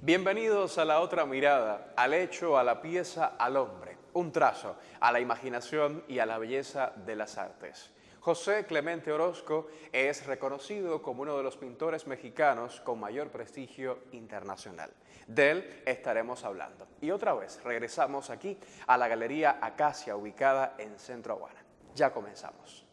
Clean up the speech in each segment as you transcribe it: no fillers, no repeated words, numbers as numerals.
Bienvenidos a La Otra Mirada, al hecho, a la pieza, al hombre, un trazo, a la imaginación y a la belleza de las artes. José Clemente Orozco es reconocido como uno de los pintores mexicanos con mayor prestigio internacional. De él estaremos hablando. Y otra vez regresamos aquí a la Galería Acacia, ubicada en Centro Habana. Ya comenzamos.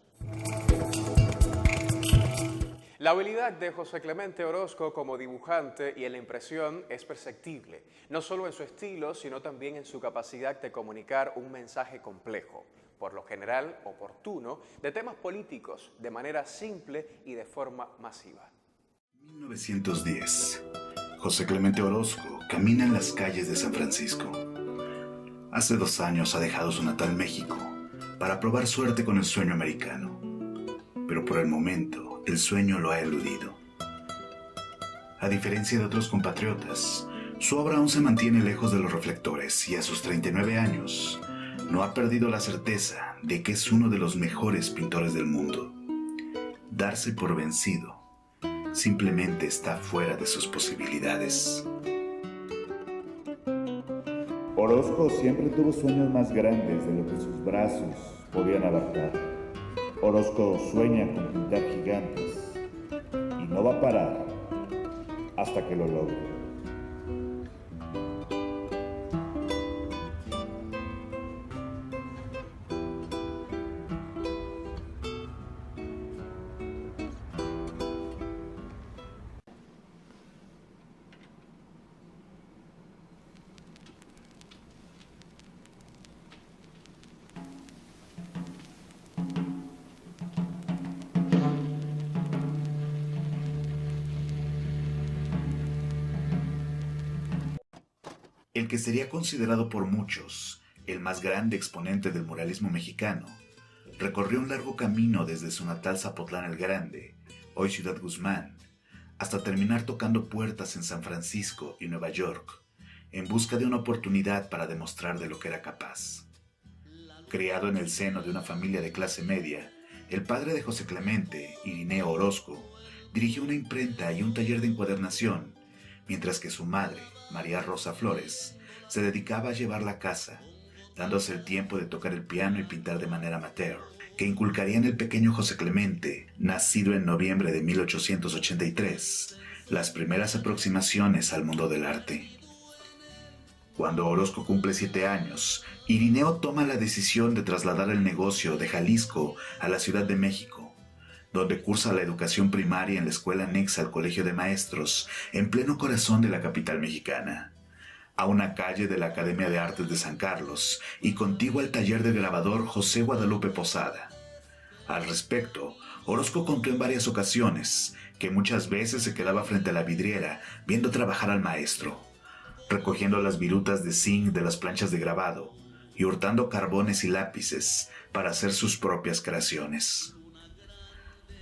La habilidad de José Clemente Orozco como dibujante y en la impresión es perceptible, no solo en su estilo, sino también en su capacidad de comunicar un mensaje complejo, por lo general oportuno, de temas políticos, de manera simple y de forma masiva. 1910. José Clemente Orozco camina en las calles de San Francisco. Hace 2 años ha dejado su natal México para probar suerte con el sueño americano, pero por el momento el sueño lo ha eludido. A diferencia de otros compatriotas, su obra aún se mantiene lejos de los reflectores y a sus 39 años no ha perdido la certeza de que es uno de los mejores pintores del mundo. Darse por vencido simplemente está fuera de sus posibilidades. Orozco siempre tuvo sueños más grandes de lo que sus brazos podían abarcar. Orozco sueña con pintar gigantes y no va a parar hasta que lo logre. El que sería considerado por muchos el más grande exponente del muralismo mexicano, recorrió un largo camino desde su natal Zapotlán el Grande, hoy Ciudad Guzmán, hasta terminar tocando puertas en San Francisco y Nueva York, en busca de una oportunidad para demostrar de lo que era capaz. Criado en el seno de una familia de clase media, el padre de José Clemente, Irineo Orozco, dirigió una imprenta y un taller de encuadernación, mientras que su madre, María Rosa Flores, se dedicaba a llevar la casa, dándose el tiempo de tocar el piano y pintar de manera amateur, que inculcaría en el pequeño José Clemente, nacido en noviembre de 1883, las primeras aproximaciones al mundo del arte. Cuando Orozco cumple 7 años, Irineo toma la decisión de trasladar el negocio de Jalisco a la Ciudad de México, donde cursa la educación primaria en la escuela anexa al Colegio de Maestros, en pleno corazón de la capital mexicana, a una calle de la Academia de Artes de San Carlos y contigua al taller del grabador José Guadalupe Posada. Al respecto, Orozco contó en varias ocasiones que muchas veces se quedaba frente a la vidriera viendo trabajar al maestro, recogiendo las virutas de zinc de las planchas de grabado y hurtando carbones y lápices para hacer sus propias creaciones.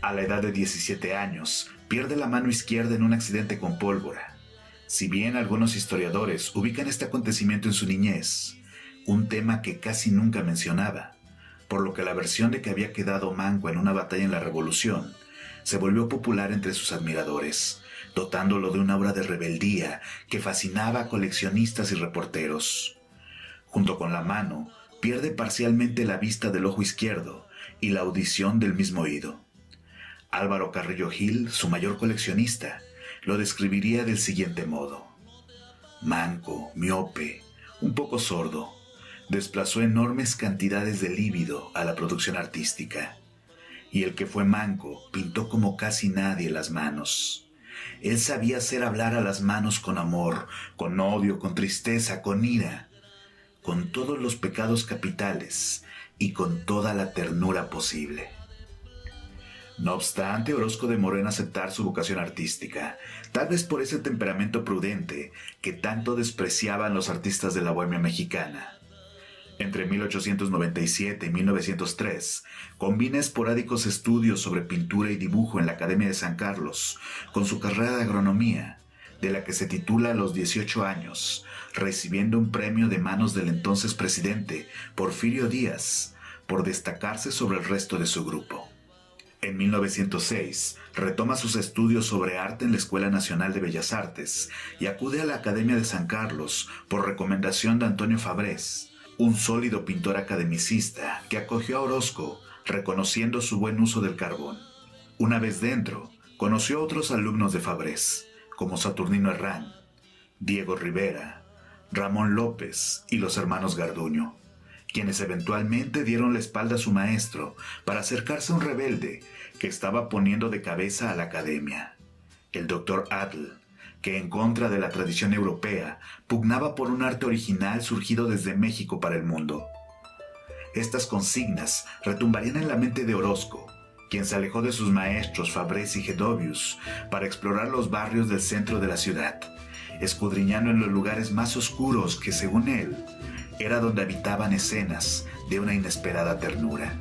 A la edad de 17 años, pierde la mano izquierda en un accidente con pólvora. Si bien algunos historiadores ubican este acontecimiento en su niñez, un tema que casi nunca mencionaba, por lo que la versión de que había quedado manco en una batalla en la Revolución se volvió popular entre sus admiradores, dotándolo de una aura de rebeldía que fascinaba a coleccionistas y reporteros. Junto con la mano, pierde parcialmente la vista del ojo izquierdo y la audición del mismo oído. Álvaro Carrillo Gil, su mayor coleccionista, lo describiría del siguiente modo: manco, miope, un poco sordo, desplazó enormes cantidades de líbido a la producción artística. Y el que fue manco pintó como casi nadie las manos. Él sabía hacer hablar a las manos con amor, con odio, con tristeza, con ira, con todos los pecados capitales y con toda la ternura posible. No obstante, Orozco demoró en aceptar su vocación artística, tal vez por ese temperamento prudente que tanto despreciaban los artistas de la bohemia mexicana. Entre 1897 y 1903, combina esporádicos estudios sobre pintura y dibujo en la Academia de San Carlos con su carrera de agronomía, de la que se titula a los 18 años, recibiendo un premio de manos del entonces presidente Porfirio Díaz por destacarse sobre el resto de su grupo. En 1906, retoma sus estudios sobre arte en la Escuela Nacional de Bellas Artes y acude a la Academia de San Carlos por recomendación de Antonio Fabrés, un sólido pintor academicista que acogió a Orozco, reconociendo su buen uso del carbón. Una vez dentro, conoció a otros alumnos de Fabrés, como Saturnino Herrán, Diego Rivera, Ramón López y los hermanos Garduño, quienes eventualmente dieron la espalda a su maestro para acercarse a un rebelde que estaba poniendo de cabeza a la academia, el Dr. Adl, que en contra de la tradición europea pugnaba por un arte original surgido desde México para el mundo. Estas consignas retumbarían en la mente de Orozco, quien se alejó de sus maestros Fabrés y Gedovius para explorar los barrios del centro de la ciudad, escudriñando en los lugares más oscuros que, según él, era donde habitaban escenas de una inesperada ternura.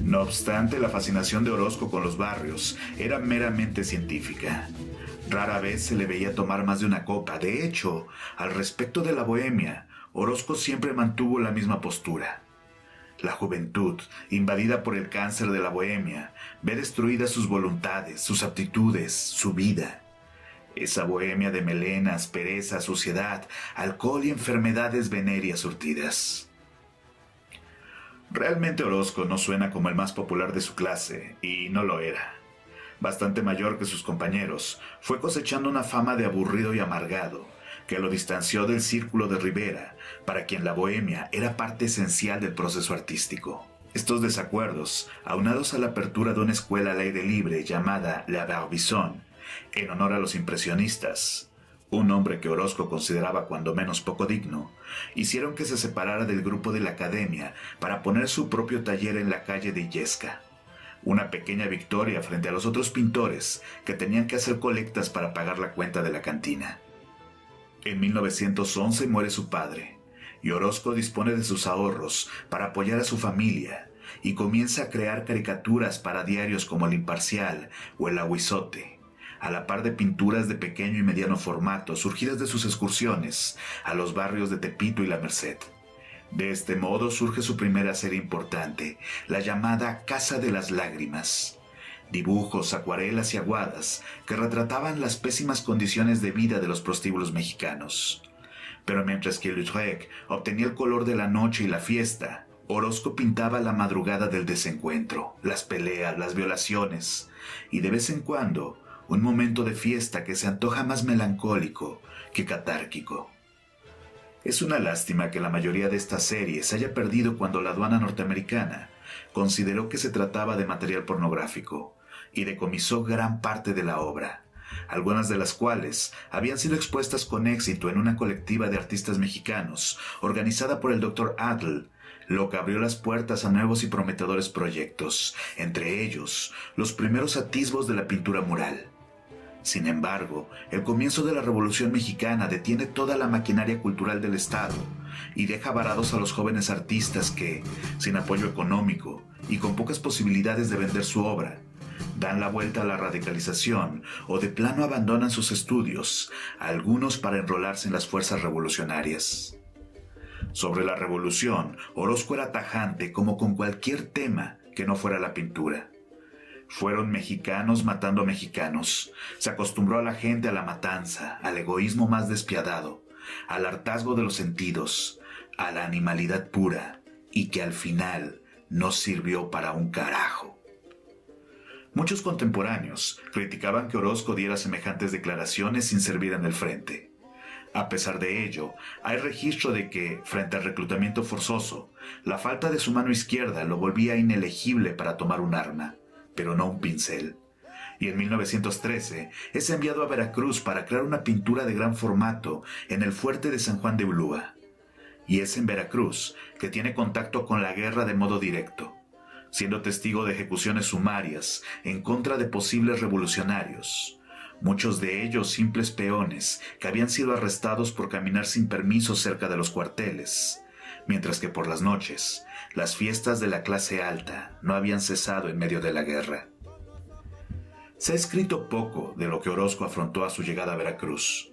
No obstante, la fascinación de Orozco con los barrios era meramente científica. Rara vez se le veía tomar más de una copa. De hecho, al respecto de la bohemia, Orozco siempre mantuvo la misma postura. La juventud, invadida por el cáncer de la bohemia, ve destruidas sus voluntades, sus aptitudes, su vida. Esa bohemia de melenas, pereza, suciedad, alcohol y enfermedades venéreas surtidas. Realmente Orozco no suena como el más popular de su clase, y no lo era. Bastante mayor que sus compañeros, fue cosechando una fama de aburrido y amargado, que lo distanció del círculo de Rivera, para quien la bohemia era parte esencial del proceso artístico. Estos desacuerdos, aunados a la apertura de una escuela al aire libre llamada La Barbizon, en honor a los impresionistas, un nombre que Orozco consideraba cuando menos poco digno, hicieron que se separara del grupo de la academia para poner su propio taller en la calle de Illesca. Una pequeña victoria frente a los otros pintores que tenían que hacer colectas para pagar la cuenta de la cantina. En 1911 muere su padre, y Orozco dispone de sus ahorros para apoyar a su familia y comienza a crear caricaturas para diarios como El Imparcial o El Aguizote, a la par de pinturas de pequeño y mediano formato surgidas de sus excursiones a los barrios de Tepito y La Merced. De este modo surge su primera serie importante, la llamada Casa de las Lágrimas. Dibujos, acuarelas y aguadas que retrataban las pésimas condiciones de vida de los prostíbulos mexicanos. Pero mientras que Lautrec obtenía el color de la noche y la fiesta, Orozco pintaba la madrugada del desencuentro, las peleas, las violaciones y de vez en cuando un momento de fiesta que se antoja más melancólico que catárquico. Es una lástima que la mayoría de estas series se haya perdido cuando la aduana norteamericana consideró que se trataba de material pornográfico y decomisó gran parte de la obra, algunas de las cuales habían sido expuestas con éxito en una colectiva de artistas mexicanos organizada por el Dr. Adl, lo que abrió las puertas a nuevos y prometedores proyectos, entre ellos los primeros atisbos de la pintura mural. Sin embargo, el comienzo de la Revolución Mexicana detiene toda la maquinaria cultural del Estado y deja varados a los jóvenes artistas que, sin apoyo económico y con pocas posibilidades de vender su obra, dan la vuelta a la radicalización o de plano abandonan sus estudios, algunos para enrolarse en las fuerzas revolucionarias. Sobre la revolución, Orozco era tajante como con cualquier tema que no fuera la pintura. Fueron mexicanos matando a mexicanos. Se acostumbró a la gente a la matanza, al egoísmo más despiadado, al hartazgo de los sentidos, a la animalidad pura, y que al final no sirvió para un carajo. Muchos contemporáneos criticaban que Orozco diera semejantes declaraciones sin servir en el frente. A pesar de ello, hay registro de que, frente al reclutamiento forzoso, la falta de su mano izquierda lo volvía inelegible para tomar un arma, pero no un pincel. Y en 1913 es enviado a Veracruz para crear una pintura de gran formato en el fuerte de San Juan de Ulúa. Y es en Veracruz que tiene contacto con la guerra de modo directo, siendo testigo de ejecuciones sumarias en contra de posibles revolucionarios, muchos de ellos simples peones que habían sido arrestados por caminar sin permiso cerca de los cuarteles, mientras que por las noches, las fiestas de la clase alta no habían cesado en medio de la guerra. Se ha escrito poco de lo que Orozco afrontó a su llegada a Veracruz,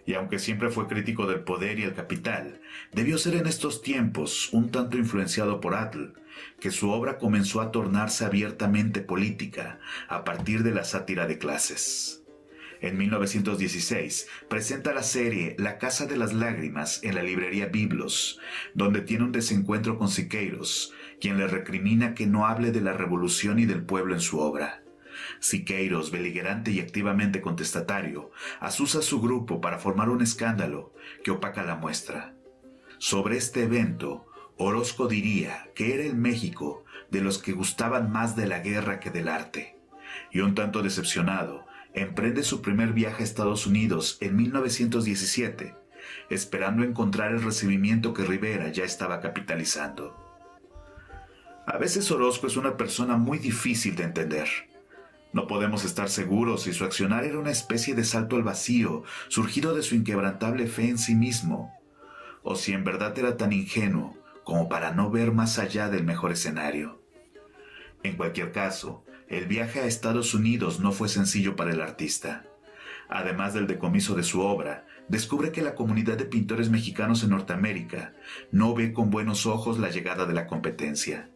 y aunque siempre fue crítico del poder y el capital, debió ser en estos tiempos un tanto influenciado por Atl, que su obra comenzó a tornarse abiertamente política a partir de la sátira de clases. En 1916 presenta la serie La Casa de las Lágrimas en la librería Biblos, donde tiene un desencuentro con Siqueiros, quien le recrimina que no hable de la revolución y del pueblo en su obra. Siqueiros, beligerante y activamente contestatario, asusa a su grupo para formar un escándalo que opaca la muestra. Sobre este evento, Orozco diría que era el México de los que gustaban más de la guerra que del arte, y un tanto decepcionado, emprende su primer viaje a Estados Unidos en 1917, esperando encontrar el recibimiento que Rivera ya estaba capitalizando. A veces Orozco es una persona muy difícil de entender. No podemos estar seguros si su accionar era una especie de salto al vacío, surgido de su inquebrantable fe en sí mismo, o si en verdad era tan ingenuo como para no ver más allá del mejor escenario. En cualquier caso, el viaje a Estados Unidos no fue sencillo para el artista. Además del decomiso de su obra, descubre que la comunidad de pintores mexicanos en Norteamérica no ve con buenos ojos la llegada de la competencia.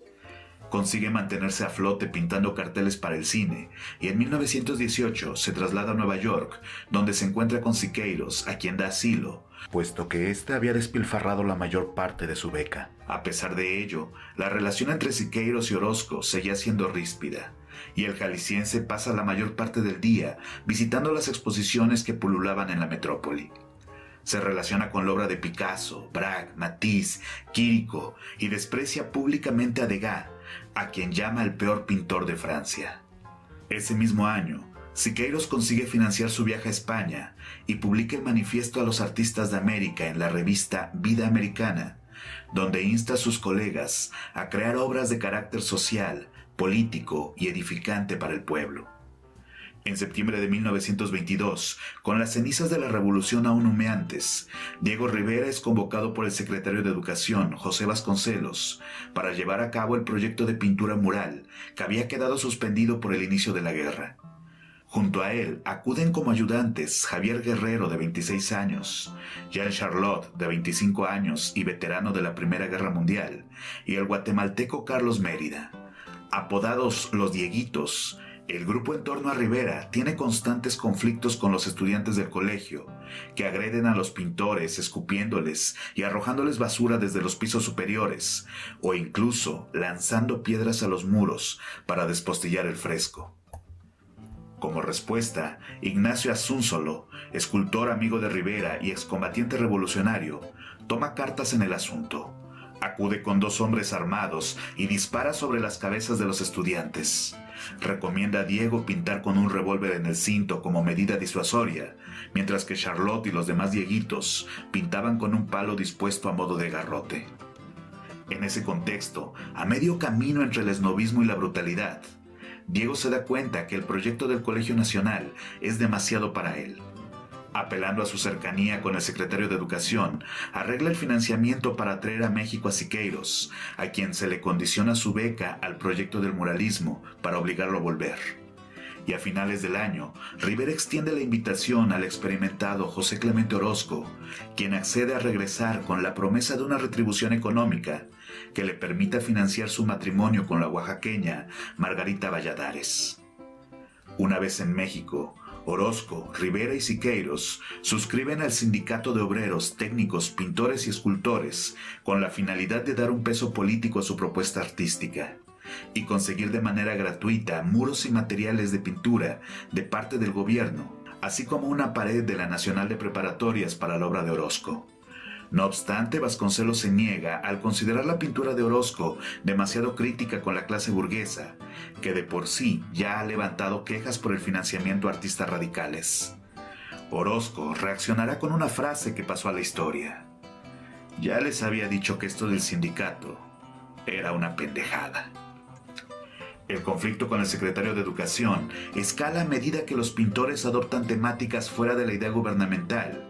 Consigue mantenerse a flote pintando carteles para el cine y en 1918 se traslada a Nueva York, donde se encuentra con Siqueiros, a quien da asilo, puesto que éste había despilfarrado la mayor parte de su beca. A pesar de ello, la relación entre Siqueiros y Orozco seguía siendo ríspida, y el jalisciense pasa la mayor parte del día visitando las exposiciones que pululaban en la metrópoli. Se relaciona con la obra de Picasso, Braque, Matisse, Quirico y desprecia públicamente a Degas, a quien llama el peor pintor de Francia. Ese mismo año, Siqueiros consigue financiar su viaje a España y publica el Manifiesto a los Artistas de América en la revista Vida Americana, donde insta a sus colegas a crear obras de carácter social, político y edificante para el pueblo. En septiembre de 1922, con las cenizas de la revolución aún humeantes, Diego Rivera es convocado por el secretario de Educación, José Vasconcelos, para llevar a cabo el proyecto de pintura mural que había quedado suspendido por el inicio de la guerra. Junto a él acuden como ayudantes Javier Guerrero, de 26 años, Jean Charlotte, de 25 años y veterano de la Primera Guerra Mundial, y el guatemalteco Carlos Mérida. Apodados los Dieguitos, el grupo en torno a Rivera tiene constantes conflictos con los estudiantes del colegio, que agreden a los pintores escupiéndoles y arrojándoles basura desde los pisos superiores, o incluso lanzando piedras a los muros para despostillar el fresco. Como respuesta, Ignacio Asúnzolo, escultor amigo de Rivera y excombatiente revolucionario, toma cartas en el asunto. Acude con 2 hombres armados y dispara sobre las cabezas de los estudiantes. Recomienda a Diego pintar con un revólver en el cinto como medida disuasoria, mientras que Charlotte y los demás dieguitos pintaban con un palo dispuesto a modo de garrote. En ese contexto, a medio camino entre el esnovismo y la brutalidad, Diego se da cuenta que el proyecto del Colegio Nacional es demasiado para él. Apelando a su cercanía con el secretario de Educación, arregla el financiamiento para atraer a México a Siqueiros, a quien se le condiciona su beca al proyecto del muralismo para obligarlo a volver. Y a finales del año, Rivera extiende la invitación al experimentado José Clemente Orozco, quien accede a regresar con la promesa de una retribución económica que le permita financiar su matrimonio con la oaxaqueña Margarita Valladares. Una vez en México, Orozco, Rivera y Siqueiros suscriben al Sindicato de Obreros, Técnicos, Pintores y Escultores con la finalidad de dar un peso político a su propuesta artística y conseguir de manera gratuita muros y materiales de pintura de parte del gobierno, así como una pared de la Nacional de Preparatorias para la obra de Orozco. No obstante, Vasconcelos se niega al considerar la pintura de Orozco demasiado crítica con la clase burguesa, que de por sí ya ha levantado quejas por el financiamiento a artistas radicales. Orozco reaccionará con una frase que pasó a la historia. Ya les había dicho que esto del sindicato era una pendejada. El conflicto con el secretario de Educación escala a medida que los pintores adoptan temáticas fuera de la idea gubernamental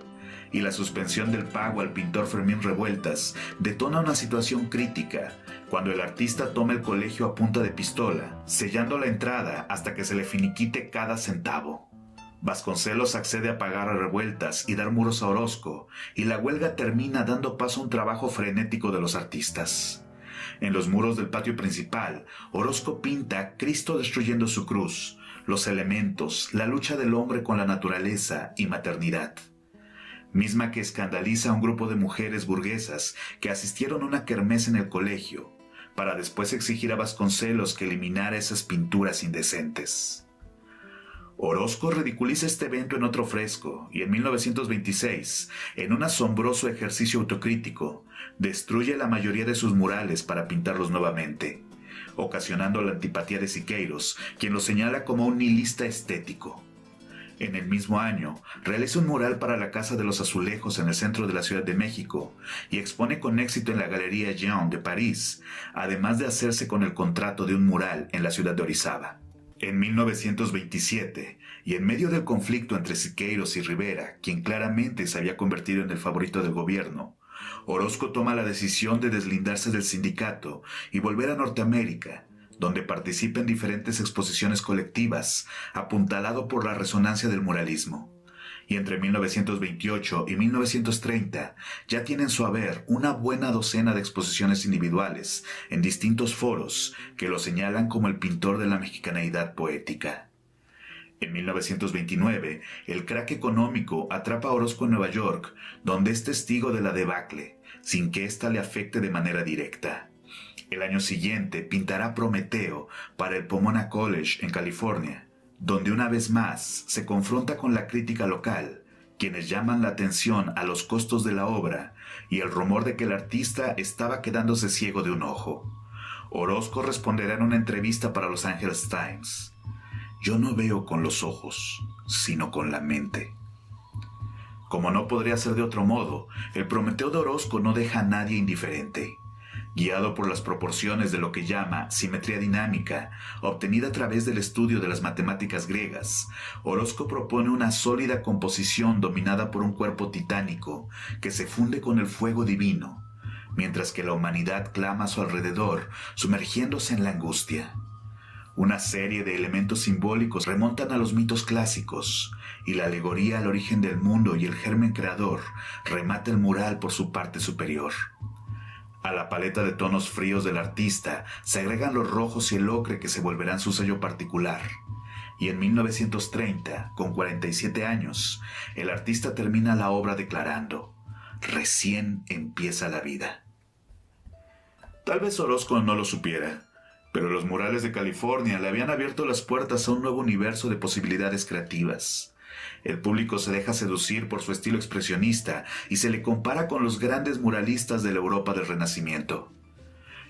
y la suspensión del pago al pintor Fermín Revueltas detona una situación crítica cuando el artista toma el colegio a punta de pistola, sellando la entrada hasta que se le finiquite cada centavo. Vasconcelos accede a pagar a Revueltas y dar muros a Orozco, y la huelga termina dando paso a un trabajo frenético de los artistas. En los muros del patio principal, Orozco pinta Cristo destruyendo su cruz, los elementos, la lucha del hombre con la naturaleza y maternidad, misma que escandaliza a un grupo de mujeres burguesas que asistieron a una kermés en el colegio, para después exigir a Vasconcelos que eliminara esas pinturas indecentes. Orozco ridiculiza este evento en otro fresco y en 1926, en un asombroso ejercicio autocrítico, destruye la mayoría de sus murales para pintarlos nuevamente, ocasionando la antipatía de Siqueiros, quien lo señala como un nihilista estético. En el mismo año, realiza un mural para la Casa de los Azulejos en el centro de la Ciudad de México y expone con éxito en la Galería Jean de París, además de hacerse con el contrato de un mural en la ciudad de Orizaba. En 1927, y en medio del conflicto entre Siqueiros y Rivera, quien claramente se había convertido en el favorito del gobierno, Orozco toma la decisión de deslindarse del sindicato y volver a Norteamérica, donde participa en diferentes exposiciones colectivas, apuntalado por la resonancia del muralismo. Y entre 1928 y 1930 ya tiene en su haber una buena docena de exposiciones individuales en distintos foros que lo señalan como el pintor de la mexicaneidad poética. En 1929, el crack económico atrapa a Orozco en Nueva York, donde es testigo de la debacle, sin que ésta le afecte de manera directa. El año siguiente pintará Prometeo para el Pomona College en California, donde una vez más se confronta con la crítica local, quienes llaman la atención a los costos de la obra y el rumor de que el artista estaba quedándose ciego de un ojo. Orozco responderá en una entrevista para Los Angeles Times: «Yo no veo con los ojos, sino con la mente». Como no podría ser de otro modo, el Prometeo de Orozco no deja a nadie indiferente. Guiado por las proporciones de lo que llama simetría dinámica, obtenida a través del estudio de las matemáticas griegas, Orozco propone una sólida composición dominada por un cuerpo titánico que se funde con el fuego divino, mientras que la humanidad clama a su alrededor, sumergiéndose en la angustia. Una serie de elementos simbólicos remontan a los mitos clásicos, y la alegoría al origen del mundo y el germen creador remata el mural por su parte superior. A la paleta de tonos fríos del artista se agregan los rojos y el ocre que se volverán su sello particular. Y en 1930, con 47 años, el artista termina la obra declarando: «Recién empieza la vida». Tal vez Orozco no lo supiera, pero los murales de California le habían abierto las puertas a un nuevo universo de posibilidades creativas. El público se deja seducir por su estilo expresionista y se le compara con los grandes muralistas de la Europa del Renacimiento.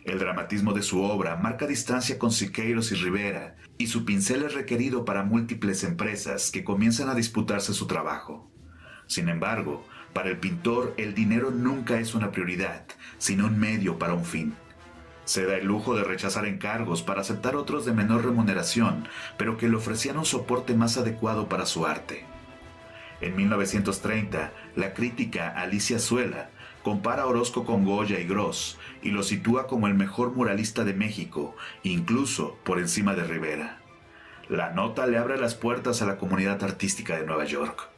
El dramatismo de su obra marca distancia con Siqueiros y Rivera, y su pincel es requerido para múltiples empresas que comienzan a disputarse su trabajo. Sin embargo, para el pintor el dinero nunca es una prioridad, sino un medio para un fin. Se da el lujo de rechazar encargos para aceptar otros de menor remuneración, pero que le ofrecían un soporte más adecuado para su arte. En 1930, la crítica Alicia Suela compara a Orozco con Goya y Gros y lo sitúa como el mejor muralista de México, incluso por encima de Rivera. La nota le abre las puertas a la comunidad artística de Nueva York.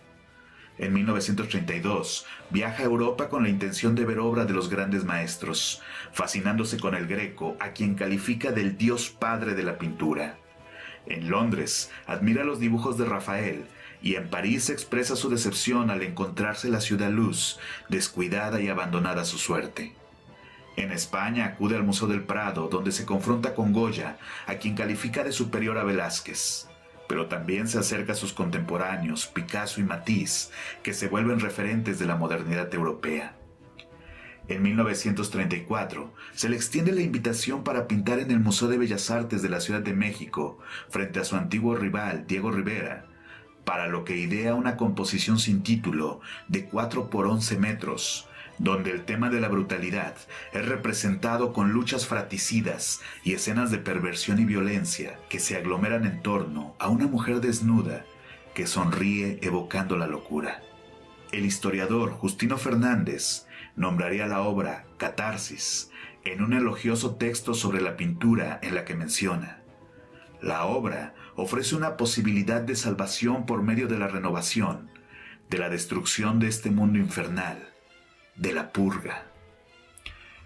En 1932, viaja a Europa con la intención de ver obra de los grandes maestros, fascinándose con el Greco, a quien califica del dios padre de la pintura. En Londres, admira los dibujos de Rafael, y en París expresa su decepción al encontrarse la ciudad luz, descuidada y abandonada a su suerte. En España acude al Museo del Prado, donde se confronta con Goya, a quien califica de superior a Velázquez. Pero también se acerca a sus contemporáneos, Picasso y Matisse, que se vuelven referentes de la modernidad europea. En 1934, se le extiende la invitación para pintar en el Museo de Bellas Artes de la Ciudad de México, frente a su antiguo rival, Diego Rivera, para lo que idea una composición sin título de 4 por 11 metros, donde el tema de la brutalidad es representado con luchas fratricidas y escenas de perversión y violencia que se aglomeran en torno a una mujer desnuda que sonríe evocando la locura. El historiador Justino Fernández nombraría la obra Catarsis en un elogioso texto sobre la pintura en la que menciona: la obra ofrece una posibilidad de salvación por medio de la renovación, de la destrucción de este mundo infernal, de la purga.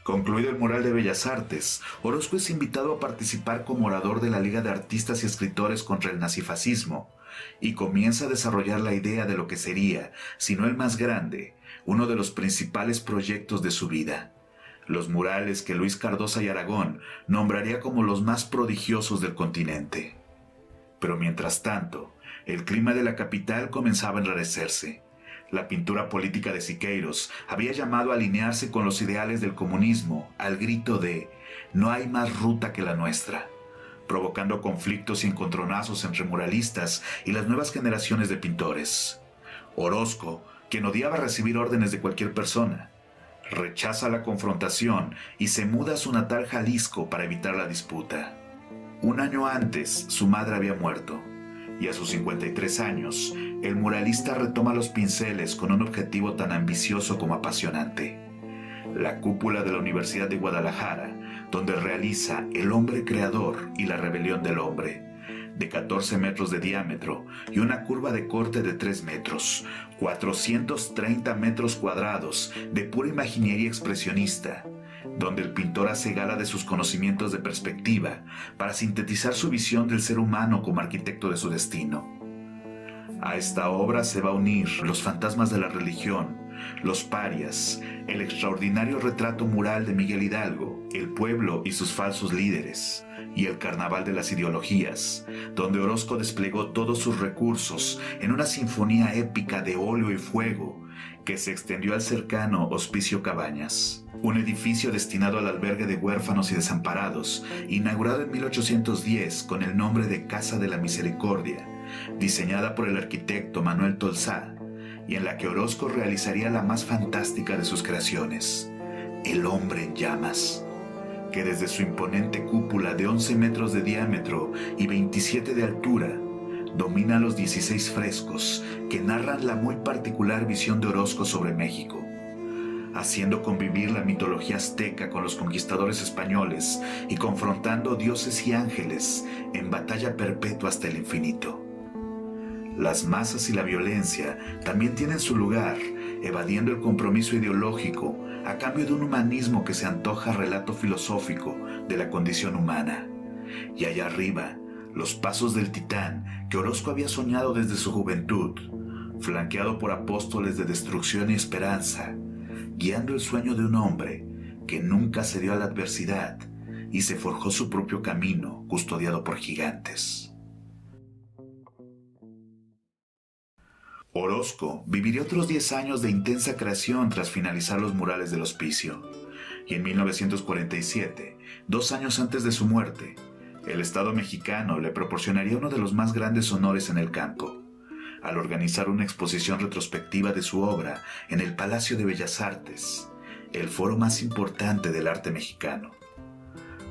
Concluido el mural de Bellas Artes, Orozco es invitado a participar como orador de la Liga de Artistas y Escritores contra el nazifascismo y comienza a desarrollar la idea de lo que sería, si no el más grande, uno de los principales proyectos de su vida: los murales que Luis Cardosa y Aragón nombraría como los más prodigiosos del continente. Pero mientras tanto, el clima de la capital comenzaba a enrarecerse. La pintura política de Siqueiros había llamado a alinearse con los ideales del comunismo al grito de «No hay más ruta que la nuestra», provocando conflictos y encontronazos entre muralistas y las nuevas generaciones de pintores. Orozco, quien odiaba recibir órdenes de cualquier persona, rechaza la confrontación y se muda a su natal Jalisco para evitar la disputa. Un año antes, su madre había muerto, y a sus 53 años, el muralista retoma los pinceles con un objetivo tan ambicioso como apasionante: la cúpula de la Universidad de Guadalajara, donde realiza El hombre creador y la rebelión del hombre, de 14 metros de diámetro y una curva de corte de 3 metros, 430 metros cuadrados de pura imaginería expresionista, donde el pintor hace gala de sus conocimientos de perspectiva para sintetizar su visión del ser humano como arquitecto de su destino. A esta obra se va a unir los fantasmas de la religión, los parias, el extraordinario retrato mural de Miguel Hidalgo, el pueblo y sus falsos líderes, y el carnaval de las ideologías, donde Orozco desplegó todos sus recursos en una sinfonía épica de óleo y fuego que se extendió al cercano Hospicio Cabañas, un edificio destinado al albergue de huérfanos y desamparados, inaugurado en 1810 con el nombre de Casa de la Misericordia, diseñada por el arquitecto Manuel Tolsá, y en la que Orozco realizaría la más fantástica de sus creaciones, El hombre en llamas, que desde su imponente cúpula de 11 metros de diámetro y 27 de altura, domina los 16 frescos que narran la muy particular visión de Orozco sobre México, haciendo convivir la mitología azteca con los conquistadores españoles y confrontando dioses y ángeles en batalla perpetua hasta el infinito. Las masas y la violencia también tienen su lugar, evadiendo el compromiso ideológico a cambio de un humanismo que se antoja relato filosófico de la condición humana. Y allá arriba, los pasos del titán que Orozco había soñado desde su juventud, flanqueado por apóstoles de destrucción y esperanza, guiando el sueño de un hombre que nunca cedió a la adversidad y se forjó su propio camino custodiado por gigantes. Orozco viviría otros 10 años de intensa creación tras finalizar los murales del Hospicio, y en 1947, 2 años antes de su muerte, el Estado mexicano le proporcionaría uno de los más grandes honores en el campo, al organizar una exposición retrospectiva de su obra en el Palacio de Bellas Artes, el foro más importante del arte mexicano.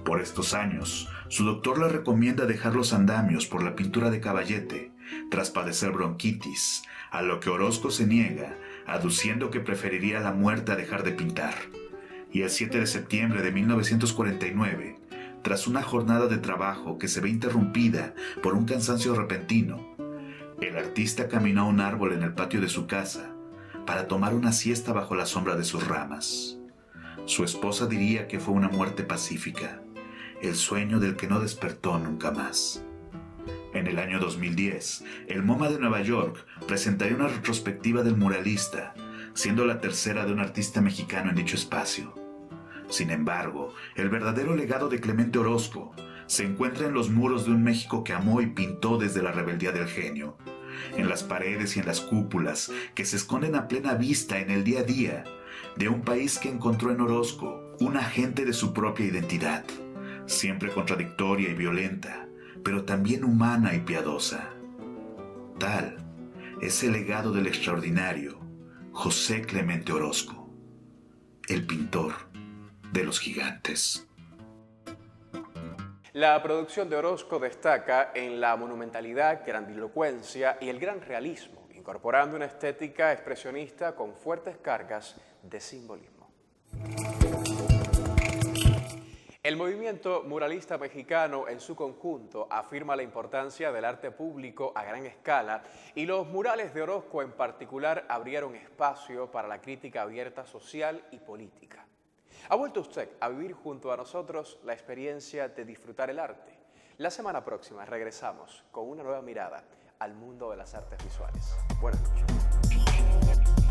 Por estos años, su doctor le recomienda dejar los andamios por la pintura de caballete, tras padecer bronquitis, a lo que Orozco se niega, aduciendo que preferiría la muerte a dejar de pintar. Y el 7 de septiembre de 1949, tras una jornada de trabajo que se ve interrumpida por un cansancio repentino, el artista caminó a un árbol en el patio de su casa para tomar una siesta bajo la sombra de sus ramas. Su esposa diría que fue una muerte pacífica, el sueño del que no despertó nunca más. En el año 2010, el MoMA de Nueva York presentaría una retrospectiva del muralista, siendo la tercera de un artista mexicano en dicho espacio. Sin embargo, el verdadero legado de Clemente Orozco se encuentra en los muros de un México que amó y pintó desde la rebeldía del genio, en las paredes y en las cúpulas que se esconden a plena vista en el día a día de un país que encontró en Orozco un agente de su propia identidad, siempre contradictoria y violenta, pero también humana y piadosa. Tal es el legado del extraordinario José Clemente Orozco, el pintor de los gigantes. La producción de Orozco destaca en la monumentalidad, grandilocuencia y el gran realismo, incorporando una estética expresionista con fuertes cargas de simbolismo. El movimiento muralista mexicano en su conjunto afirma la importancia del arte público a gran escala y los murales de Orozco en particular abrieron espacio para la crítica abierta social y política. ¿Ha vuelto usted a vivir junto a nosotros la experiencia de disfrutar el arte? La semana próxima regresamos con una nueva mirada al mundo de las artes visuales. Buenas noches.